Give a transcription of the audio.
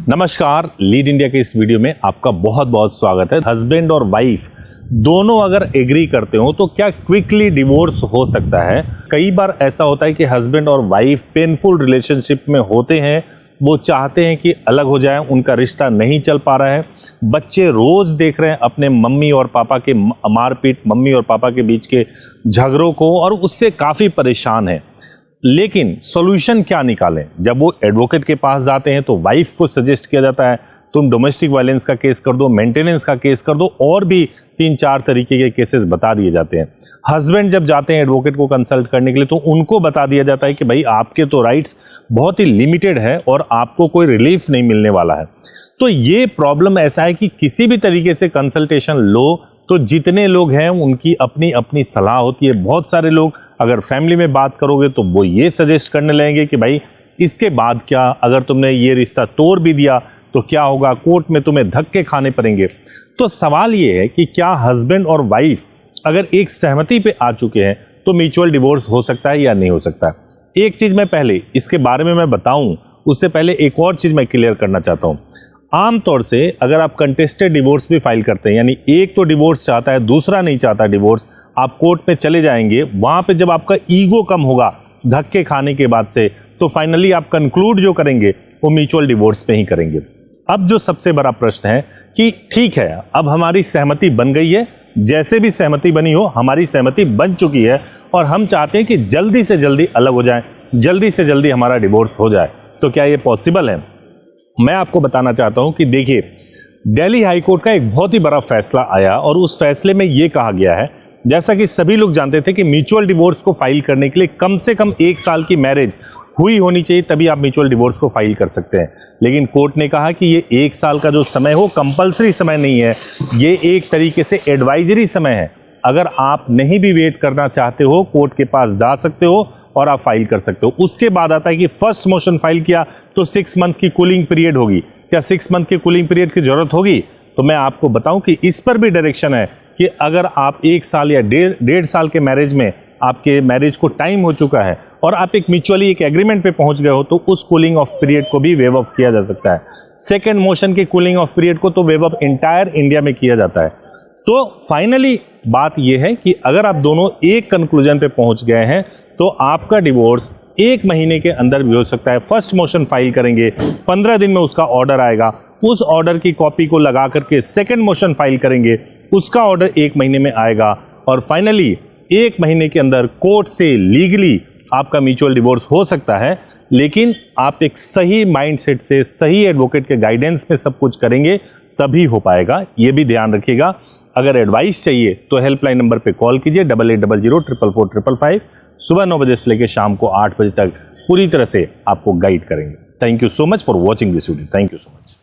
नमस्कार, lead India के इस वीडियो में आपका बहुत बहुत स्वागत है। हस्बैंड और वाइफ दोनों अगर एग्री करते हो तो क्या क्विकली डिवोर्स हो सकता है? कई बार ऐसा होता है कि हस्बैंड और वाइफ पेनफुल रिलेशनशिप में होते हैं, वो चाहते हैं कि अलग हो जाए, उनका रिश्ता नहीं चल पा रहा है। बच्चे रोज देख रहे हैं अपने मम्मी और पापा के मारपीट, मम्मी और पापा के बीच के झगड़ों को, और उससे काफी परेशान है। लेकिन सॉल्यूशन क्या निकालें? जब वो एडवोकेट के पास जाते हैं तो वाइफ को सजेस्ट किया जाता है तुम डोमेस्टिक वायलेंस का केस कर दो, मेंटेनेंस का केस कर दो, और भी 3-4 तरीके के केसेस बता दिए जाते हैं। हस्बैंड जब जाते हैं एडवोकेट को कंसल्ट करने के लिए तो उनको बता दिया जाता है कि भाई आपके तो राइट्स बहुत ही लिमिटेड है और आपको कोई रिलीफ नहीं मिलने वाला है। तो ये प्रॉब्लम ऐसा है कि किसी भी तरीके से कंसल्टेशन लो तो जितने लोग हैं उनकी अपनी अपनी सलाह होती है। बहुत सारे लोग अगर फैमिली में बात करोगे तो वो ये सजेस्ट करने लगेंगे कि भाई इसके बाद क्या, अगर तुमने ये रिश्ता तोड़ भी दिया तो क्या होगा, कोर्ट में तुम्हें धक्के खाने पड़ेंगे। तो सवाल ये है कि क्या हस्बैंड और वाइफ अगर एक सहमति पे आ चुके हैं तो म्यूचुअल डिवोर्स हो सकता है या नहीं हो सकता है? एक चीज मैं पहले इसके बारे में मैं बताऊं उससे पहले एक और चीज मैं क्लियर करना चाहता हूं। आमतौर से अगर आप कंटेस्टेड डिवोर्स भी फाइल करते हैं, यानी एक तो डिवोर्स चाहता है दूसरा नहीं चाहता डिवोर्स, आप कोर्ट में चले जाएंगे, वहां पे जब आपका ईगो कम होगा धक्के खाने के बाद से, तो फाइनली आप कंक्लूड जो करेंगे वो म्यूचुअल डिवोर्स पे ही करेंगे। अब जो सबसे बड़ा प्रश्न है कि ठीक है, अब हमारी सहमति बन गई है, जैसे भी सहमति बनी हो हमारी सहमति बन चुकी है और हम चाहते हैं कि जल्दी से जल्दी अलग हो जाए, जल्दी से जल्दी हमारा डिवोर्स हो जाए। तो क्या ये पॉसिबल है? मैं आपको बताना चाहता हूं कि देखिए, दिल्ली हाई कोर्ट का एक बहुत ही बड़ा फैसला आया और उस फैसले में यह कहा गया है, जैसा कि सभी लोग जानते थे कि म्यूचुअल डिवोर्स को फाइल करने के लिए कम से कम 1 साल की मैरिज हुई होनी चाहिए, तभी आप म्यूचुअल डिवोर्स को फाइल कर सकते हैं। लेकिन कोर्ट ने कहा कि ये 1 साल का जो समय हो कंपल्सरी समय नहीं है, ये एक तरीके से एडवाइजरी समय है। अगर आप नहीं भी वेट करना चाहते हो, कोर्ट के पास जा सकते हो और आप फाइल कर सकते हो। उसके बाद आता है कि फर्स्ट मोशन फाइल किया तो 6 मंथ की कूलिंग पीरियड होगी। क्या 6 मंथ की कूलिंग पीरियड की जरूरत होगी? तो मैं आपको बताऊं कि इस पर भी डायरेक्शन है कि अगर आप 1 साल या 1.5 साल के मैरिज में आपके मैरिज को टाइम हो चुका है और आप एक म्यूचुअली एक एग्रीमेंट पे पहुंच गए हो तो उस कूलिंग ऑफ पीरियड को भी वेव ऑफ किया जा सकता है। सेकंड मोशन के कूलिंग ऑफ पीरियड को तो वेव ऑफ इंटायर इंडिया में किया जाता है। तो फाइनली बात यह है कि अगर आप दोनों एक कंक्लूजन पे पहुंच गए हैं तो आपका डिवोर्स 1 महीने के अंदर भी हो सकता है। फर्स्ट मोशन फाइल करेंगे, 15 दिन में उसका ऑर्डर आएगा, उस ऑर्डर की कॉपी को लगा करके सेकंड मोशन फाइल करेंगे, उसका ऑर्डर 1 महीने में आएगा और फाइनली 1 महीने के अंदर कोर्ट से लीगली आपका म्यूचुअल डिवोर्स हो सकता है। लेकिन आप एक सही माइंडसेट से, सही एडवोकेट के गाइडेंस में सब कुछ करेंगे तभी हो पाएगा। ये भी ध्यान रखिएगा। अगर एडवाइस चाहिए तो हेल्पलाइन नंबर पे कॉल कीजिए 8800 सुबह 9 बजे से लेकर शाम को 8 बजे तक पूरी तरह से आपको गाइड करेंगे। Thank you so much for watching this video. Thank you so much.